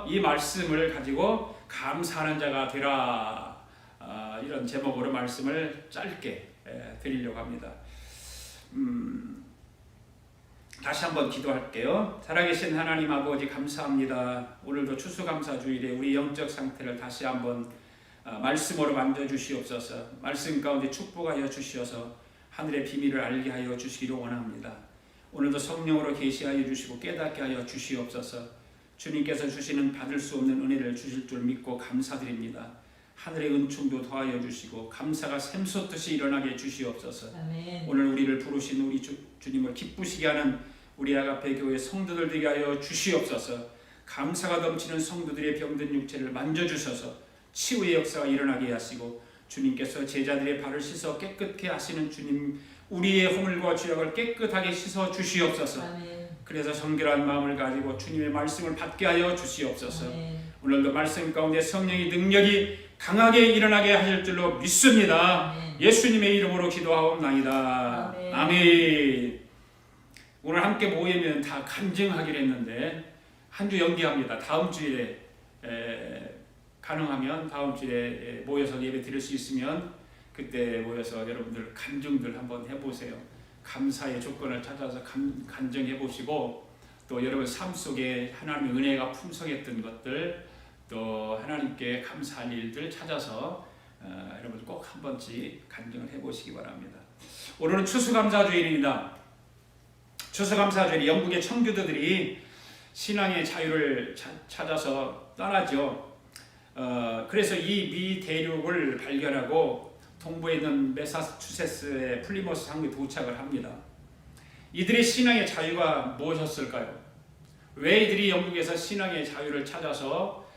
이 말씀을 가지고 감사하는 자가 되라, 이런 제목으로 말씀을 짧게 드리려고 합니다. 다시 한번 기도할게요. 살아계신 하나님 아버지, 감사합니다. 오늘도 추수감사주일에 우리 영적 상태를 다시 한번 말씀으로 만져주시옵소서. 말씀 가운데 축복하여 주시어서 하늘의 비밀을 알게 하여 주시기를 원합니다. 오늘도 성령으로 계시하여 주시고 깨닫게 하여 주시옵소서. 주님께서 주시는 받을 수 없는 은혜를 주실 줄 믿고 감사드립니다. 하늘의 은총도 더하여 주시고 감사가 샘솟듯이 일어나게 주시옵소서. 아멘. 오늘 우리를 부르신 우리 주님을 기쁘시게 하는 우리 아가페 교회 성도들 되게 하여 주시옵소서. 감사가 넘치는 성도들의 병든 육체를 만져주셔서 치유의 역사가 일어나게 하시고, 주님께서 제자들의 발을 씻어 깨끗게 하시는 주님, 우리의 허물과 죄악을 깨끗하게 씻어 주시옵소서. 아멘. 그래서 정결한 마음을 가지고 주님의 말씀을 받게 하여 주시옵소서. 아멘. 오늘도 말씀 가운데 성령의 능력이 강하게 일어나게 하실 줄로 믿습니다. 아멘. 예수님의 이름으로 기도하옵나이다. 아멘. 아멘. 오늘 함께 모이면 다 간증하기로 했는데 한 주 연기합니다. 다음 주에 가능하면 다음 주에 모여서 예배 드릴 수 있으면 그때 모여서 여러분들 간증들 한번 해보세요. 감사의 조건을 찾아서 간증해 보시고, 또 여러분 삶 속에 하나님의 은혜가 풍성했던 것들, 또 하나님께 감사할 일들 찾아서 여러분 꼭 한 번씩 간증을 해 보시기 바랍니다. 오늘은 추수감사주일입니다. 추수감사주일, 영국의 청교도들이 신앙의 자유를 찾아서 떠나죠. 그래서 이 미 대륙을 발견하고 동부에 있는 매사추세츠의 플리머스 항구에 도착을 합니다. 이들의 신앙의 자유가 무엇이었을까요? 왜 이들이 영국에서 신앙의 자유를 찾아서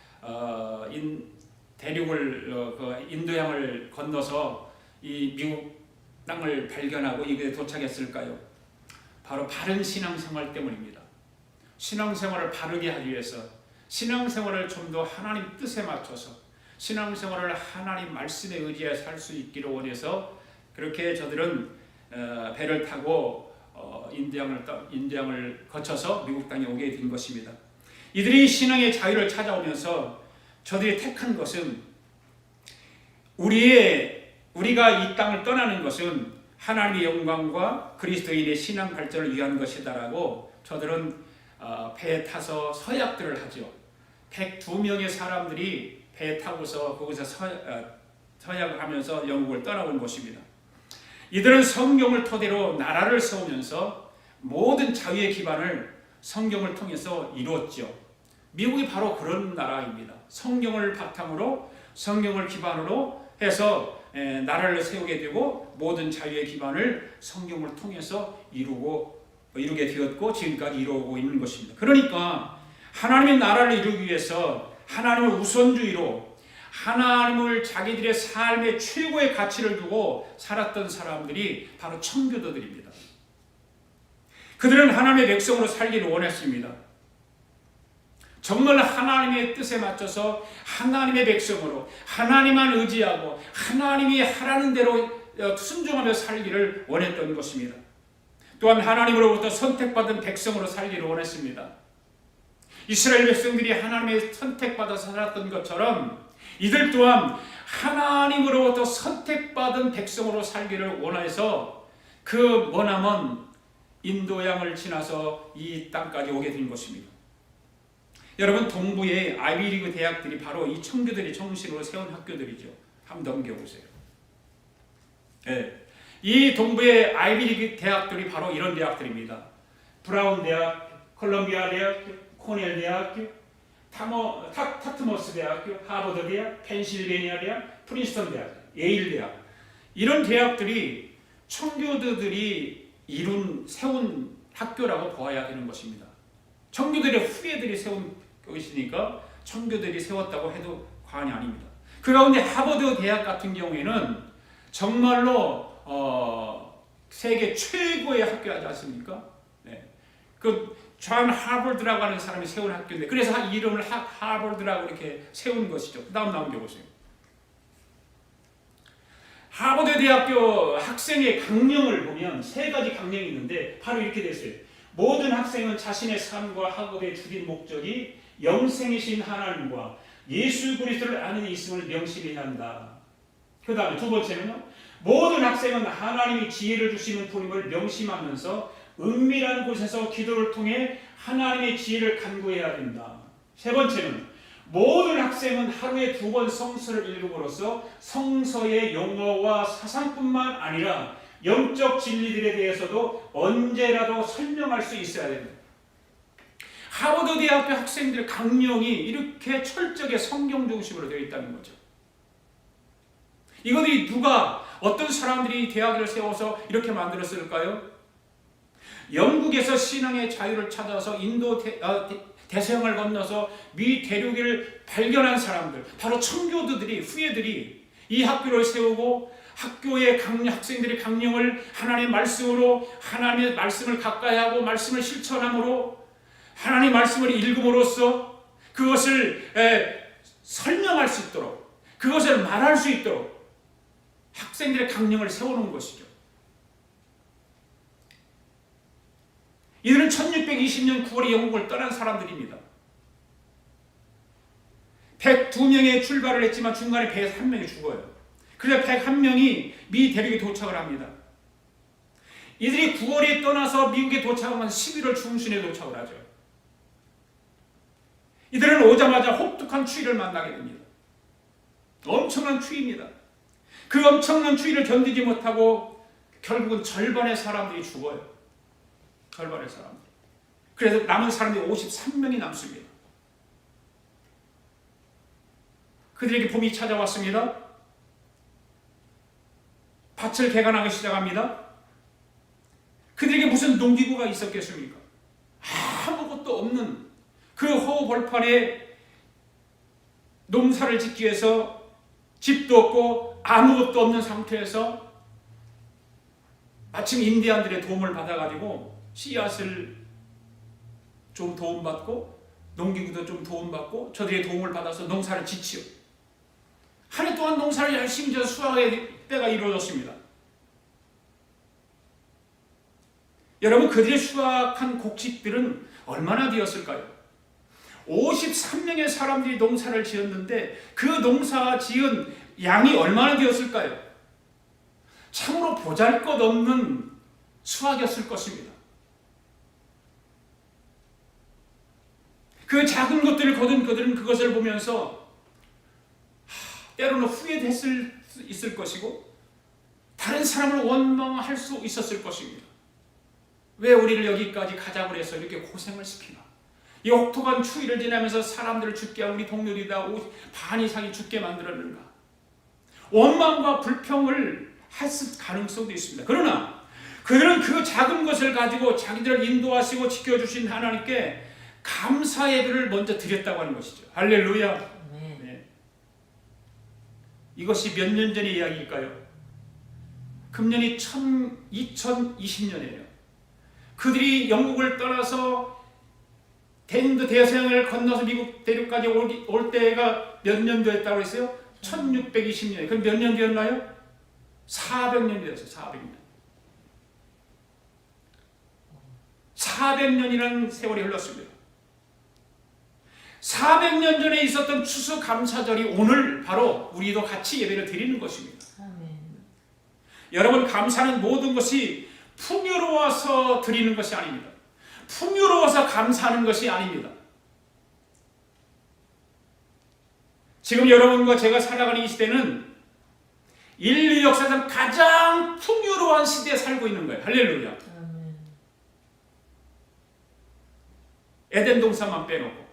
대륙을 인도양을 건너서 이 미국 땅을 발견하고 이곳에 도착했을까요? 바로 바른 신앙생활 때문입니다. 신앙생활을 바르게 하기 위해서, 신앙생활을 좀 더 하나님 뜻에 맞춰서, 신앙생활을 하나님 말씀에 의지해 살 수 있기를 원해서 그렇게 저들은 배를 타고 인도양을 거쳐서 미국 땅에 오게 된 것입니다. 이들이 신앙의 자유를 찾아오면서 저들이 택한 것은, 우리가 이 땅을 떠나는 것은 하나님의 영광과 그리스도인의 신앙 발전을 위한 것이다라고 저들은 배에 타서 서약들을 하죠. 102명의 사람들이 배에 타고서 거기서 서약을 하면서 영국을 떠나온 것입니다. 이들은 성경을 토대로 나라를 세우면서 모든 자유의 기반을 성경을 통해서 이루었죠. 미국이 바로 그런 나라입니다. 성경을 바탕으로, 성경을 기반으로 해서 나라를 세우게 되고 모든 자유의 기반을 성경을 통해서 이루게 되었고 지금까지 이루고 있는 것입니다. 그러니까 하나님의 나라를 이루기 위해서 하나님을 우선주의로, 하나님을 자기들의 삶의 최고의 가치를 두고 살았던 사람들이 바로 청교도들입니다. 그들은 하나님의 백성으로 살기를 원했습니다. 정말 하나님의 뜻에 맞춰서 하나님의 백성으로 하나님만 의지하고 하나님이 하라는 대로 순종하며 살기를 원했던 것입니다. 또한 하나님으로부터 선택받은 백성으로 살기를 원했습니다. 이스라엘 백성들이 하나님의 선택받아서 살았던 것처럼 이들 또한 하나님으로부터 선택받은 백성으로 살기를 원해서 그 머나먼 인도양을 지나서 이 땅까지 오게 된 것입니다. 여러분, 동부의 아이비리그 대학들이 바로 이 청교들이 정신으로 세운 학교들이죠. 한번 넘겨보세요. 네. 이 동부의 아이비리그 대학들이 바로 이런 대학들입니다. 브라운 대학, 콜롬비아 대학교, 코넬 대학교, 타트머스 대학교, 하버드 대학, 펜실베니아 대학, 프린스턴 대학, 예일 대학, 이런 대학들이 청교도들이 세운 학교라고 보아야 되는 것입니다. 청교도의 후예들이 세운 것이니까 청교도들이 세웠다고 해도 과언이 아닙니다. 그 가운데 하버드 대학 같은 경우에는 정말로 세계 최고의 학교하지 않습니까? 네. 존 하버드라고 하는 사람이 세운 학교인데, 그래서 이름을 하버드라고 이렇게 세운 것이죠. 그 다음 넘겨보세요. 하버드 대학교 학생의 강령을 보면 세 가지 강령이 있는데 바로 이렇게 됐어요. 모든 학생은 자신의 삶과 학업의 주된 목적이 영생이신 하나님과 예수 그리스도를 아는 데 있음을 명심해야 한다. 그 다음에 두 번째는요, 모든 학생은 하나님이 지혜를 주시는 분임을 명심하면서 은밀한 곳에서 기도를 통해 하나님의 지혜를 간구해야 된다. 세 번째는 모든 학생은 하루에 2번 성서를 읽음으로써 성서의 용어와 사상뿐만 아니라 영적 진리들에 대해서도 언제라도 설명할 수 있어야 됩니다. 하버드 대학교 학생들 강령이 이렇게 철저하게 성경 중심으로 되어 있다는 거죠. 이것들이 누가, 어떤 사람들이 대학을 세워서 이렇게 만들었을까요? 영국에서 신앙의 자유를 찾아서 인도 대서양을 건너서 미 대륙을 발견한 사람들, 바로 청교도들이, 후예들이 이 학교를 세우고 학교의 학생들의 강령을 하나님의 말씀으로, 하나님의 말씀을 가까이 하고 말씀을 실천함으로, 하나님의 말씀을 읽음으로써 그것을 설명할 수 있도록, 그것을 말할 수 있도록 학생들의 강령을 세우는 것이죠. 이들은 1620년 9월에 영국을 떠난 사람들입니다. 102명의 출발을 했지만 중간에 101명이 죽어요. 그래서 101명이 미 대륙에 도착을 합니다. 이들이 9월에 떠나서 미국에 도착하면 11월 중순에 도착을 하죠. 이들은 오자마자 혹독한 추위를 만나게 됩니다. 엄청난 추위입니다. 그 엄청난 추위를 견디지 못하고 결국은 절반의 사람들이 죽어요. 절반의 사람들. 그래서 남은 사람들이 53명이 남습니다. 그들에게 봄이 찾아왔습니다. 밭을 개간하기 시작합니다. 그들에게 무슨 농기구가 있었겠습니까? 아무것도 없는 그 허허벌판에 농사를 짓기 위해서 집도 없고 아무것도 없는 상태에서 마침 인디안들의 도움을 받아가지고 씨앗을 좀 도움받고 농기구도 좀 도움받고 저들의 도움을 받아서 농사를 짓지요. 한 해 동안 농사를 열심히 지어서 수확의 때가 이루어졌습니다. 여러분, 그들의 수확한 곡식들은 얼마나 되었을까요? 53명의 사람들이 농사를 지었는데 그 농사 지은 양이 얼마나 되었을까요? 참으로 보잘것없는 수확이었을 것입니다. 그 작은 것들을 거둔 그들은 그것을 보면서 때로는 후회했을 수 있을 것이고 다른 사람을 원망할 수 있었을 것입니다. 왜 우리를 여기까지 가자고 해서 이렇게 고생을 시키나? 이 혹독한 추위를 지나면서 사람들을 죽게 한 우리 동료들이 다 반 이상이 죽게 만들었는가? 원망과 불평을 했을 가능성도 있습니다. 그러나 그들은 그 작은 것을 가지고 자기들을 인도하시고 지켜주신 하나님께 감사 예배를 먼저 드렸다고 하는 것이죠. 할렐루야. 네. 이것이 몇 년 전의 이야기일까요? 금년이 2020년이에요. 그들이 영국을 떠나서 인도 대서양을 건너서 미국 대륙까지 올 때가 몇 년도 했다고 했어요? 1620년. 그럼 몇 년 되었나요? 400년 되었어요. 400년. 400년이라는 세월이 흘렀습니다. 400년 전에 있었던 추수감사절이 오늘 바로 우리도 같이 예배를 드리는 것입니다. 아멘. 여러분, 감사는 모든 것이 풍요로워서 드리는 것이 아닙니다. 풍요로워서 감사하는 것이 아닙니다. 지금 여러분과 제가 살아가는 이 시대는 인류 역사상 가장 풍요로운 시대에 살고 있는 거예요. 할렐루야. 아멘. 에덴 동산만 빼놓고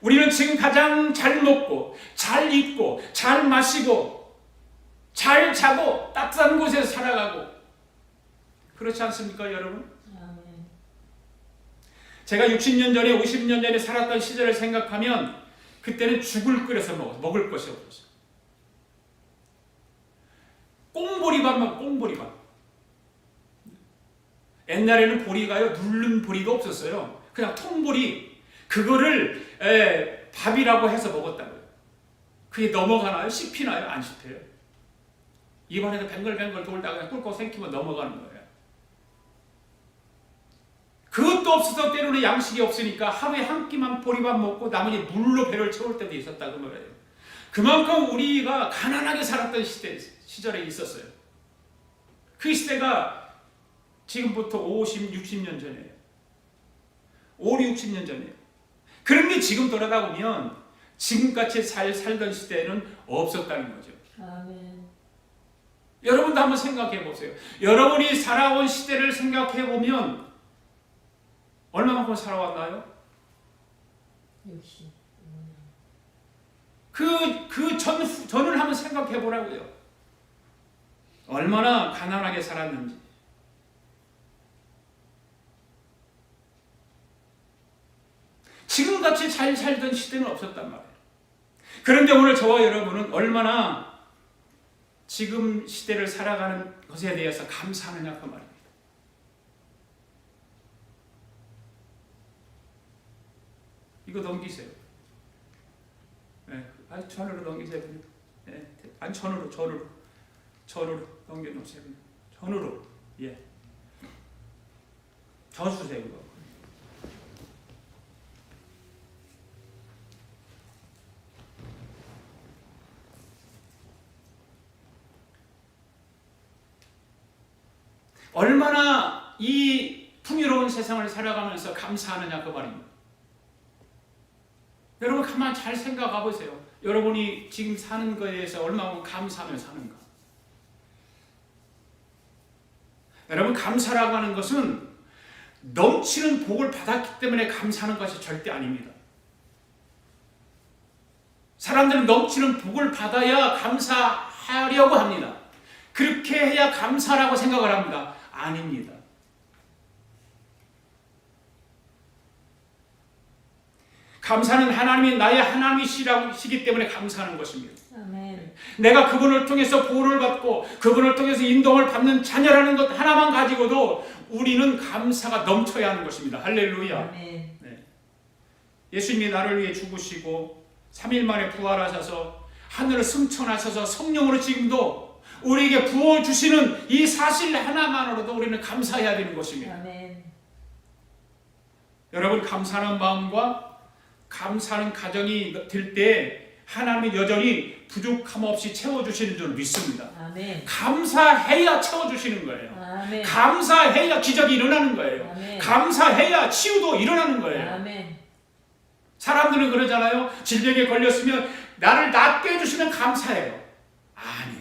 우리는 지금 가장 잘 먹고 잘 입고 잘 마시고 잘 자고 따뜻한 곳에서 살아가고 그렇지 않습니까, 여러분? 제가 60년 전에 50년 전에 살았던 시절을 생각하면 그때는 죽을 끓여서 먹을 것이 없었어요. 꽁보리밥만 꽁보리밥. 옛날에는 보리가요, 누른 보리가 없었어요. 그냥 통보리. 그거를 밥이라고 해서 먹었다고요. 그게 넘어가나요? 씹히나요? 안 씹혀요. 입안에서 뱅글뱅글 돌다가 꿀꺽 생기면 넘어가는 거예요. 그것도 없어서 때로는 양식이 없으니까 하루에 한 끼만 보리밥 먹고 나머지 물로 배를 채울 때도 있었다고 말해요. 그만큼 우리가 가난하게 살았던 시절에 있었어요. 그 시대가 지금부터 50, 60년 전이에요. 5, 60년 전이에요. 그런데 지금 돌아다보면 지금같이 잘 살던 시대는 없었다는 거죠. 아멘. 여러분도 한번 생각해 보세요. 여러분이 살아온 시대를 생각해 보면 얼마만큼 살아왔나요? 60. 전을 한번 생각해 보라고요. 얼마나 가난하게 살았는지. 지금같이 잘 살던 시대는 없었단 말이에요. 그런데 오늘 저와 여러분은 얼마나 지금 시대를 살아가는 것에 대해서 감사하느냐 그 말입니다. 이거 넘기세요. 네, 아니 전으로 넘기세요. 네, 아니 전으로 넘겨놓으세요. 전으로 예. 저 주세요 이거. 얼마나 이 풍요로운 세상을 살아가면서 감사하느냐 그 말입니다. 여러분 가만 잘 생각해 보세요. 여러분이 지금 사는 것에 대해서 얼마나 감사하며 사는가. 여러분 감사라고 하는 것은 넘치는 복을 받았기 때문에 감사하는 것이 절대 아닙니다. 사람들은 넘치는 복을 받아야 감사하려고 합니다. 그렇게 해야 감사라고 생각을 합니다. 아닙니다. 감사는 하나님이 나의 하나님이시기 때문에 감사하는 것입니다. 아멘. 내가 그분을 통해서 보호를 받고 그분을 통해서 인도를 받는 자녀라는 것 하나만 가지고도 우리는 감사가 넘쳐야 하는 것입니다. 할렐루야. 아멘. 네. 예수님이 나를 위해 죽으시고 3일 만에 부활하셔서 하늘을 승천하셔서 성령으로 지금도 우리에게 부어주시는 이 사실 하나만으로도 우리는 감사해야 되는 것입니다. 아멘. 여러분 감사하는 마음과 감사하는 가정이 들 때 하나님이 여전히 부족함 없이 채워주시는 줄 믿습니다. 아멘. 감사해야 채워주시는 거예요. 아멘. 감사해야 기적이 일어나는 거예요. 아멘. 감사해야 치유도 일어나는 거예요. 아멘. 사람들은 그러잖아요. 질병에 걸렸으면 나를 낫게 해주시면 감사해요. 아니에요.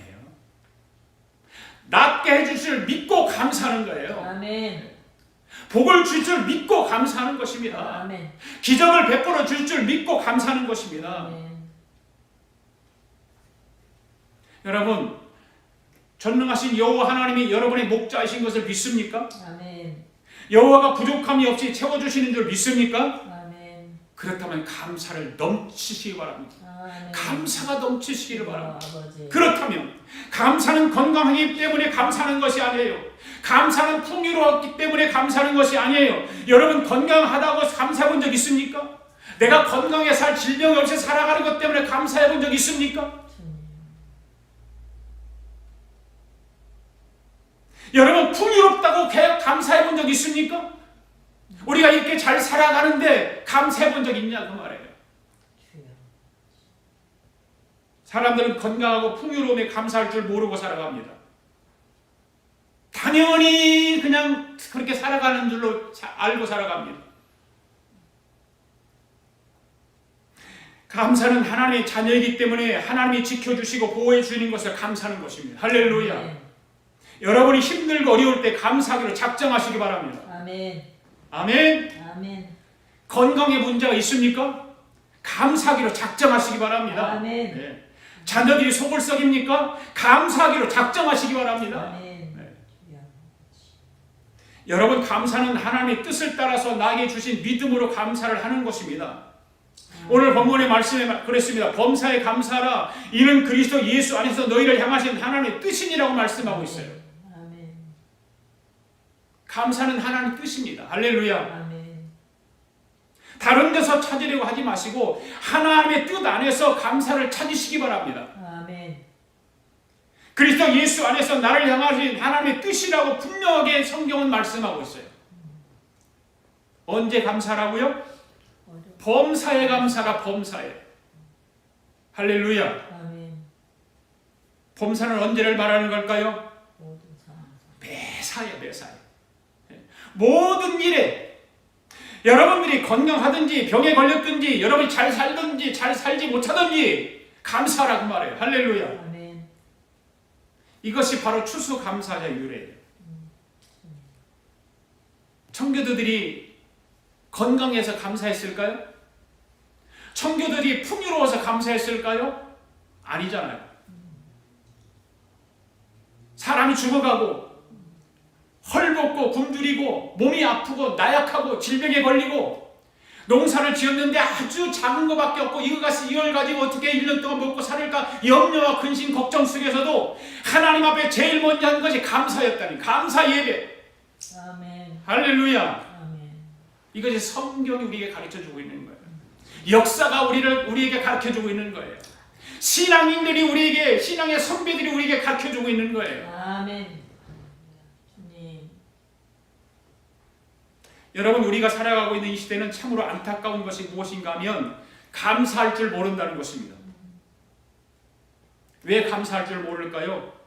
낫게 해줄 줄 믿고 감사하는 거예요. 아멘. 복을 줄 줄 믿고 감사하는 것입니다. 아멘. 기적을 베풀어 줄 줄 믿고 감사하는 것입니다. 아멘. 여러분 전능하신 여호와 하나님이 여러분의 목자이신 것을 믿습니까? 아멘. 여호와가 부족함이 없이 채워주시는 줄 믿습니까? 아멘. 그렇다면 감사를 넘치시기 바랍니다. 아멘. 감사가 넘치시기를 바랍니다. 아버지. 그렇다면 감사는 건강하기 때문에 감사하는 것이 아니에요. 감사는 풍요로웠기 때문에 감사하는 것이 아니에요. 여러분 건강하다고 감사해 본 적 있습니까? 내가 건강에 살 질병이 없이 살아가는 것 때문에 감사해 본 적 있습니까? 여러분 풍요롭다고 감사해 본 적 있습니까? 우리가 이렇게 잘 살아가는데 감사해 본 적 있냐 그 말이에요. 사람들은 건강하고 풍요로움에 감사할 줄 모르고 살아갑니다. 당연히 그냥 그렇게 살아가는 줄로 알고 살아갑니다. 감사는 하나님의 자녀이기 때문에 하나님이 지켜주시고 보호해 주시는 것을 감사하는 것입니다. 할렐루야. 아멘. 여러분이 힘들고 어려울 때 감사하기로 작정하시기 바랍니다. 아멘. 아멘. 아멘. 건강에 문제가 있습니까? 감사하기로 작정하시기 바랍니다. 아멘. 네. 자녀들이 속을 썩입니까? 감사하기로 작정하시기 바랍니다. 아멘. 여러분 감사는 하나님의 뜻을 따라서 나에게 주신 믿음으로 감사를 하는 것입니다. 오늘 본문의 말씀에 그랬습니다. 범사에 감사하라. 이는 그리스도 예수 안에서 너희를 향하신 하나님의 뜻이니라고 말씀하고 있어요. 아멘. 감사는 하나님의 뜻입니다. 할렐루야. 아멘. 다른 데서 찾으려고 하지 마시고 하나님의 뜻 안에서 감사를 찾으시기 바랍니다. 아멘. 그리스도 예수 안에서 나를 향하신 하나님의 뜻이라고 분명하게 성경은 말씀하고 있어요. 언제 감사라고요? 어려. 범사에 감사라. 범사에. 할렐루야. 아멘. 범사는 언제를 말하는 걸까요? 모든 상황. 매사에. 매사에. 모든 일에 여러분들이 건강하든지 병에 걸렸든지 여러분이 잘 살든지 잘 살지 못하든지 감사라고 말해요. 할렐루야. 아멘. 이것이 바로 추수감사의 유래예요. 청교도들이 건강해서 감사했을까요? 청교도들이 풍요로워서 감사했을까요? 아니잖아요. 사람이 죽어가고 헐벗고 굶주리고 몸이 아프고 나약하고 질병에 걸리고 농사를 지었는데 아주 작은 것밖에 없고 이걸 가지고 어떻게 1년 동안 먹고 살을까 염려와 근심 걱정 속에서도 하나님 앞에 제일 먼저 한 것이 감사였다니. 감사 예배. 아멘. 할렐루야. 아멘. 이것이 성경이 우리에게 가르쳐주고 있는 거예요. 역사가 우리에게 가르쳐주고 있는 거예요. 신앙인들이 우리에게, 신앙의 선배들이 우리에게 가르쳐주고 있는 거예요. 아멘. 주님. 여러분, 우리가 살아가고 있는 이 시대는 참으로 안타까운 것이 무엇인가 하면 감사할 줄 모른다는 것입니다. 왜 감사할 줄 모를까요?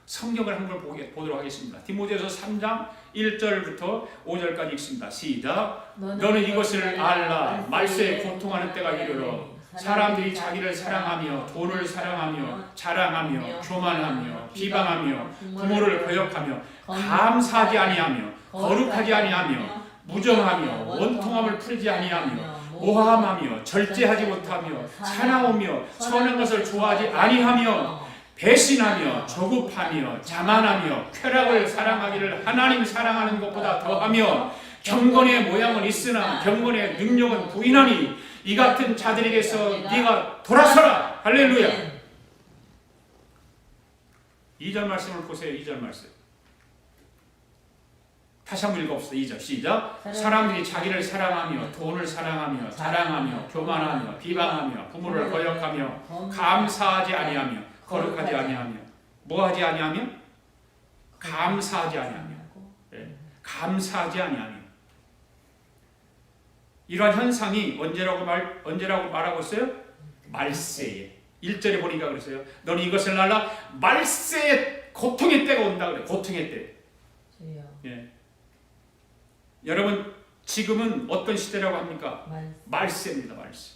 성경을 한번 보도록 하겠습니다. 디모데후서 3장 1절부터 5절까지 읽습니다. 시작. 너는 이것을 알라. 말세에 고통하는 때가 이르러 사람들이 자기를 사랑하며 돈을 사랑하며 자랑하며 교만하며 비방하며 부모를 거역하며 감사하지 아니하며 거룩하지 아니하며 무정하며 원통함을 풀지 아니하며 모함하며 절제하지 못하며 사나우며 선한 것을 좋아하지 아니하며 배신하며 조급하며 자만하며 쾌락을 사랑하기를 하나님 사랑하는 것보다 더하며 경건의 모양은 있으나 경건의 능력은 부인하니 이 같은 자들에게서 네가 돌아서라. 할렐루야. 2절 말씀을 보세요. 2절 말씀 다시 한번 읽어봅시다. 2절 시작. 사람들이 자기를 사랑하며 돈을 사랑하며 자랑하며 교만하며 비방하며 부모를 거역하며 감사하지 아니하며 거룩하지 아니하며 뭐하지 아니하며? 감사하지 아니하며. 네. 감사하지 아니하며. 이러한 현상이 언제라고 말하고 있어요? 말세에. 1절에 보니까 그랬어요. 너는 이것을 알라. 말세에 고통의 때가 온다 그래. 고통의 때. 예. 여러분, 지금은 어떤 시대라고 합니까? 말세입니다. 말세.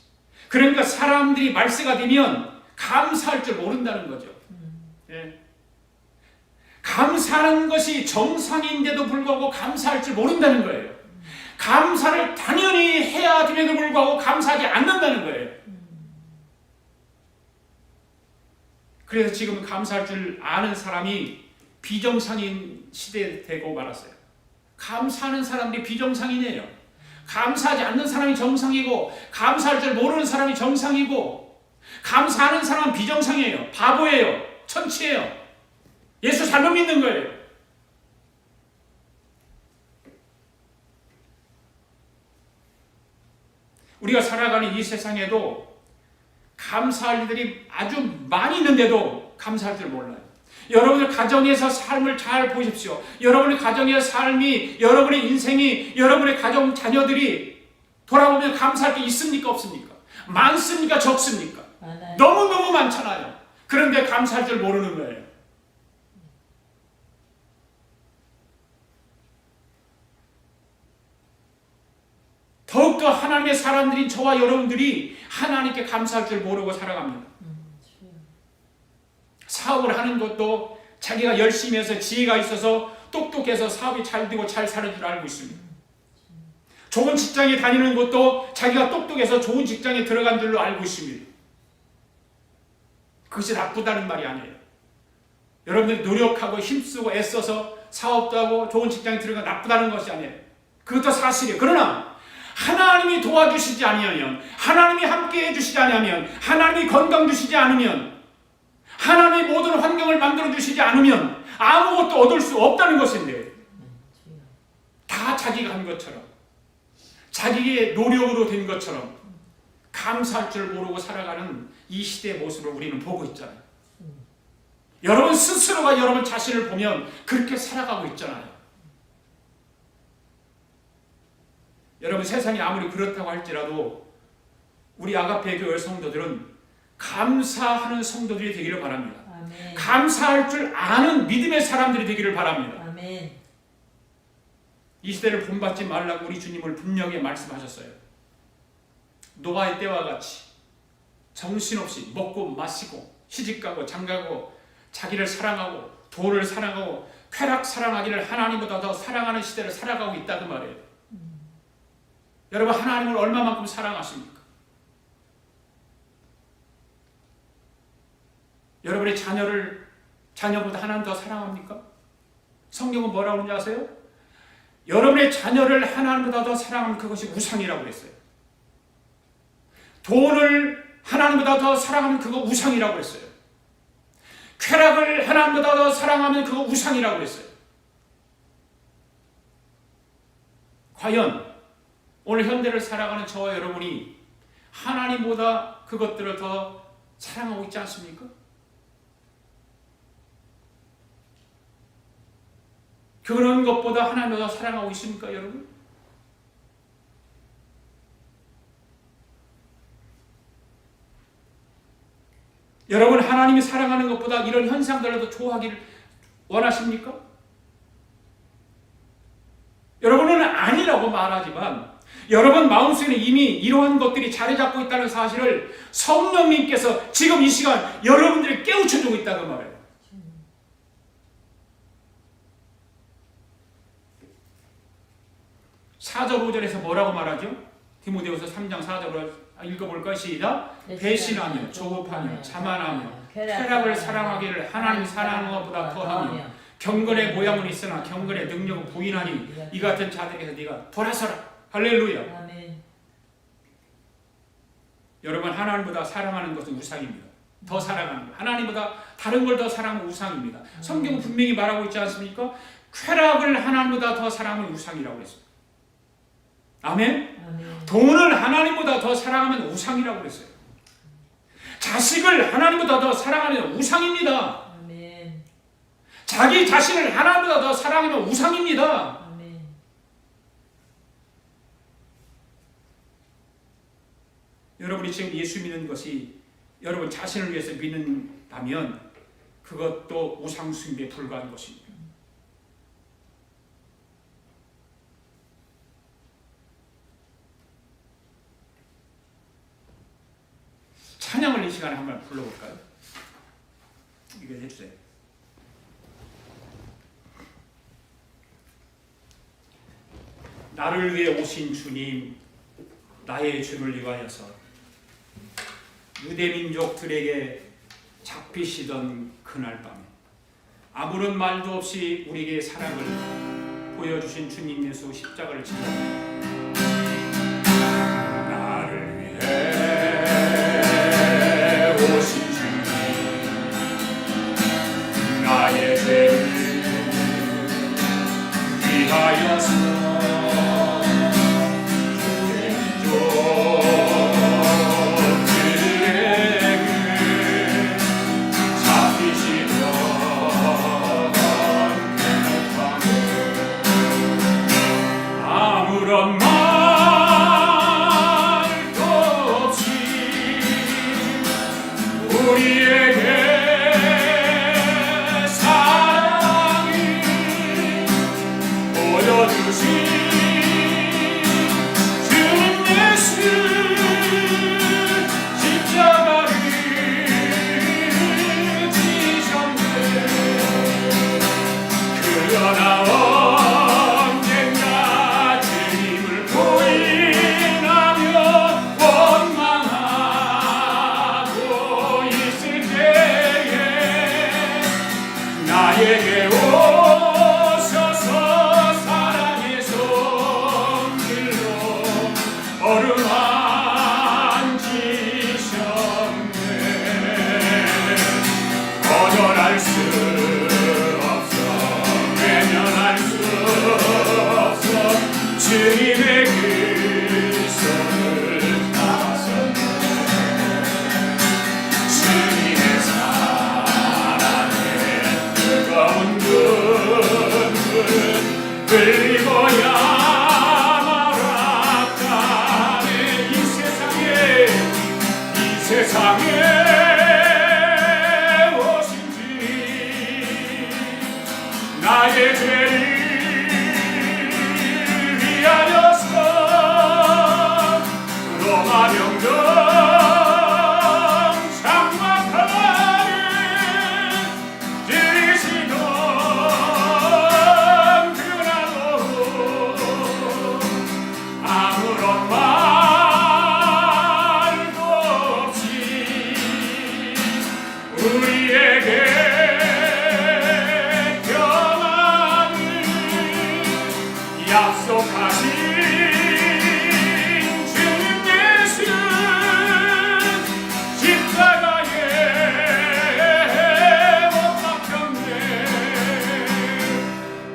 그러니까 사람들이 말세가 되면 감사할 줄 모른다는 거죠. 예. 감사하는 것이 정상인데도 불구하고 감사할 줄 모른다는 거예요. 감사를 당연히 해야 됨에도 불구하고 감사하지 않는다는 거예요. 그래서 지금 감사할 줄 아는 사람이 비정상인 시대에 되고 말았어요. 감사하는 사람들이 비정상이네요. 감사하지 않는 사람이 정상이고 감사할 줄 모르는 사람이 정상이고 감사하는 사람은 비정상이에요. 바보예요. 천치예요. 예수 잘못 믿는 거예요. 우리가 살아가는 이 세상에도 감사할 일들이 아주 많이 있는데도 감사할 줄 몰라요. 여러분의 가정에서 삶을 잘 보십시오. 여러분의 가정의 삶이, 여러분의 인생이, 여러분의 가정 자녀들이 돌아보면 감사할 게 있습니까? 없습니까? 많습니까? 적습니까? 너무너무 많잖아요. 그런데 감사할 줄 모르는 거예요. 더욱더 하나님의 사람들인 저와 여러분들이 하나님께 감사할 줄 모르고 살아갑니다. 사업을 하는 것도 자기가 열심히 해서 지혜가 있어서 똑똑해서 사업이 잘 되고 잘 사는 줄 알고 있습니다. 좋은 직장에 다니는 것도 자기가 똑똑해서 좋은 직장에 들어간 줄로 알고 있습니다. 그것이 나쁘다는 말이 아니에요. 여러분들이 노력하고 힘쓰고 애써서 사업도 하고 좋은 직장에 들어간 나쁘다는 것이 아니에요. 그것도 사실이에요. 그러나 하나님이 도와주시지 아니하면, 하나님이 함께 해주시지 아니하면, 하나님이 건강 주시지 않으면, 하나님이 모든 환경을 만들어 주시지 않으면 아무것도 얻을 수 없다는 것인데, 다 자기가 한 것처럼, 자기의 노력으로 된 것처럼 감사할 줄 모르고 살아가는 이 시대의 모습을 우리는 보고 있잖아요. 여러분 스스로가 여러분 자신을 보면 그렇게 살아가고 있잖아요. 여러분, 세상이 아무리 그렇다고 할지라도 우리 아가페 교회 성도들은 감사하는 성도들이 되기를 바랍니다. 아멘. 감사할 줄 아는 믿음의 사람들이 되기를 바랍니다. 아멘. 이 시대를 본받지 말라고 우리 주님을 분명히 말씀하셨어요. 노아의 때와 같이 정신없이 먹고 마시고 시집가고 장가고 자기를 사랑하고 돈을 사랑하고 쾌락 사랑하기를 하나님보다 더 사랑하는 시대를 살아가고 있다 그 말이에요. 여러분, 하나님을 얼마만큼 사랑하십니까? 여러분의 자녀보다 하나님 더 사랑합니까? 성경은 뭐라고 그러는지 아세요? 여러분의 자녀를 하나님보다 더 사랑하면 그것이 우상이라고 그랬어요. 돈을 하나님보다 더 사랑하면 그거 우상이라고 그랬어요. 쾌락을 하나님보다 더 사랑하면 그거 우상이라고 그랬어요. 과연 오늘 현대를 살아가는 저와 여러분이 하나님보다 그것들을 더 사랑하고 있지 않습니까? 그런 것보다 하나님을 더 사랑하고 있습니까, 여러분? 여러분, 하나님이 사랑하는 것보다 이런 현상들을 더 좋아하기를 원하십니까? 여러분은 아니라고 말하지만 여러분 마음속에 이미 이러한 것들이 자리 잡고 있다는 사실을 성령님께서 지금 이 시간 여러분들을 깨우쳐주고 있다고 말해요. 4절 5절에서 뭐라고 말하죠? 디모데후서 3장 4절을 읽어볼까요? 시작. 배신하며 조급하며 자만하며 쾌락을 사랑하기를 하나님 사랑하는 것보다 더하며 경건의 모양은 있으나 경건의 능력은 부인하니 이 같은 자들에게서 네가 돌아서라. 할렐루야. 아멘. 여러분, 하나님보다 사랑하는 것은 우상입니다. 더 사랑하는 것. 하나님보다 다른 걸 더 사랑하면 우상입니다. 성경은 분명히 말하고 있지 않습니까? 쾌락을 하나님보다 더 사랑하면 우상이라고 했습니다. 아멘? 아멘. 돈을 하나님보다 더 사랑하면 우상이라고 그랬어요. 자식을 하나님보다 더 사랑하면 우상입니다. 아멘. 자기 자신을 하나님보다 더 사랑하면 우상입니다. 아멘. 여러분이 지금 예수 믿는 것이 여러분 자신을 위해서 믿는다면 그것도 우상 숭배에 불과한 것입니다. 찬양을 이 시간에 한번 불러볼까요? 이거 해주세요. 나를 위해 오신 주님, 나의 죄를 위하여서 유대 민족들에게 잡히시던 그날 밤에 아무런 말도 없이 우리에게 사랑을 보여주신 주님 예수 십자가를 지고 나를 위해 오신 주님, 나의 죄를 위하여서 아무런 말도 없이 우리에게 사랑이 보여주신 주님 예수 십자가를 지셨네. 그러나 나에게 오셔서 사랑의 손길로 어루만지셨네. 거절할 수 없어, 외면할 수 없어, 주님의 그 손을 잡았었네. 주님의 뜨거운 눈물 흘리고야 말아 세상에 오신 주 나의 죄를 위하여서 로마 병정 장막하를 들이시던 그날로 아무런 말도 없이 우리에게 평안을 약속하신 주님 예수 십자가에 못 박혔네.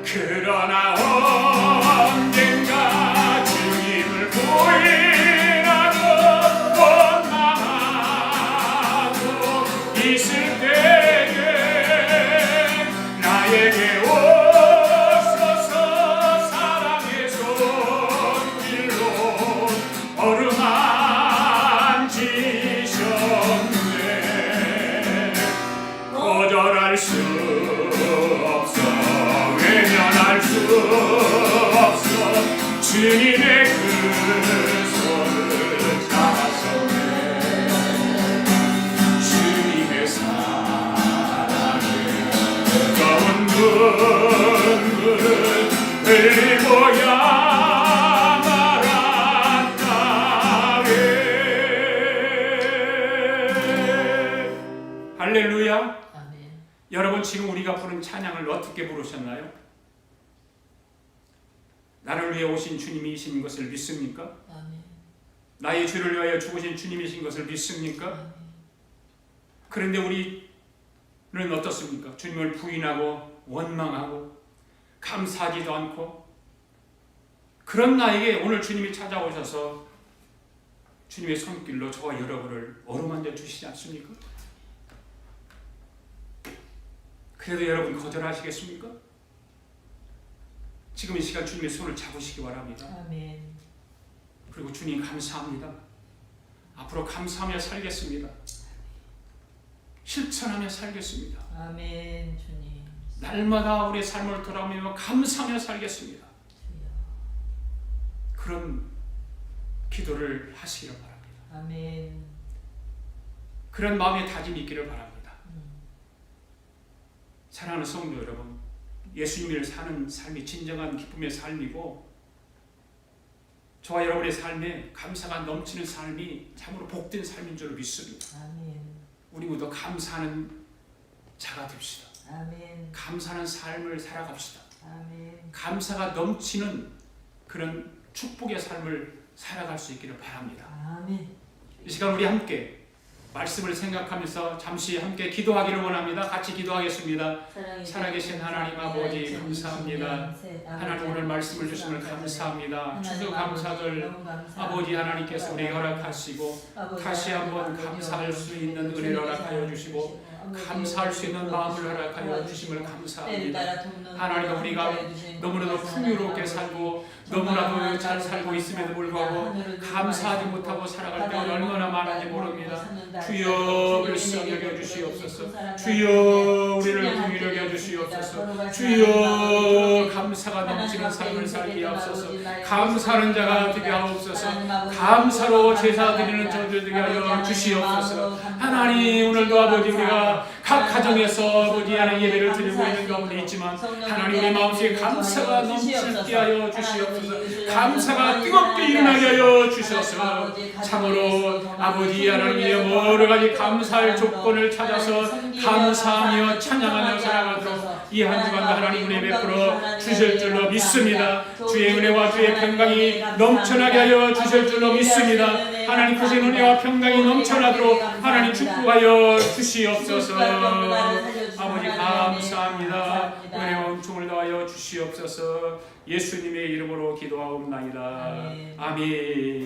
그러나 언젠가 주님을 부인하고 원망하고 있을 때에 나에게 오셔서 사랑의 손길로 어루만지셨네. 거절할 수 없어 외면할 수 없어 주님의 그 손을 잡았었네. 주님의 사랑에 뜨거운 눈물을 흘리고야 말았다네. 할렐루야. 아멘. 여러분 지금 우리가 부른 찬양을 어떻게 부르셨나요? 나를 위해 오신 주님이신 것을 믿습니까? 아멘. 나의 죄를 위하여 죽으신 주님이신 것을 믿습니까? 아멘. 그런데 우리는 어떻습니까? 주님을 부인하고 원망하고 감사하지도 않고 그런 나에게 오늘 주님이 찾아오셔서 주님의 손길로 저와 여러분을 어루만져 주시지 않습니까? 그래도 여러분 거절하시겠습니까? 지금 이 시간 주님의 손을 잡으시기 바랍니다. 아멘. 그리고 주님 감사합니다. 앞으로 감사하며 살겠습니다. 실천하며 살겠습니다. 아멘. 주님. 날마다 우리의 삶을 돌아보며 감사하며 살겠습니다. 주여. 그런 기도를 하시기를 바랍니다. 아멘. 그런 마음의 다짐이 있기를 바랍니다. 사랑하는 성도 여러분, 예수님을 사는 삶이 진정한 기쁨의 삶이고 저와 여러분의 삶에 감사가 넘치는 삶이 참으로 복된 삶인 줄 믿습니다. 아멘. 우리 모두 감사하는 자가 됩시다. 아멘. 감사하는 삶을 살아갑시다. 아멘. 감사가 넘치는 그런 축복의 삶을 살아갈 수 있기를 바랍니다. 아멘. 이 시간 우리 함께 말씀을 생각하면서 잠시 함께 기도하기를 원합니다. 같이 기도하겠습니다. 살아계신 하나님 아버지 감사합니다. 하나님 오늘 말씀을 주심을 감사합니다. 추수 감사절 아버지 하나님께서 우리 허락하시고 다시 한번 감사할 수 있는 은혜를 허락하여 주시고 감사할 수 있는 마음을 허락하여 주심을 감사합니다. 하나님 우리가 너무나도 풍요롭게 살고 너무나도 잘 살고 있음에도 불구하고 감사하지 못하고 살아갈 때가 얼마나 많은지 모릅니다. 주여 불쌍히 여겨주시옵소서. 주여 우리를 긍휼히 여겨주시옵소서. 주여 감사가 넘치는 삶을 살게 하옵소서. 감사하는 자가 되게 하옵소서. 감사로 제사 드리는 저들 되게 하여 주시옵소서. 하나님 오늘도 아버지 우리가 각 가정에서 아버지 하나님 예배를 드리고 있는 가운데 있지만 하나님 우리 마음속에 감사가 넘치게 하여 주시옵소서. 감사가 뜨겁게 일어나게 하여 주셔서 참으로 아버지 하나님의 여러 가지 감사할 조건을 찾아서 감사하며 찬양하며 살아가도록 이 한 주간도 하나님 은혜 베풀어 주실 줄로 믿습니다. 주의 은혜와 주의 평강이 넘쳐나게 하여 주실 줄로 믿습니다. 하나님 그 은혜와 평강이 넘쳐나도록 하나님 축복하여 주시옵소서. 아버지 감사합니다. 은혜와 은총을 더하여 주시옵소서. 예수님의 이름으로 기도하옵나이다. 아멘.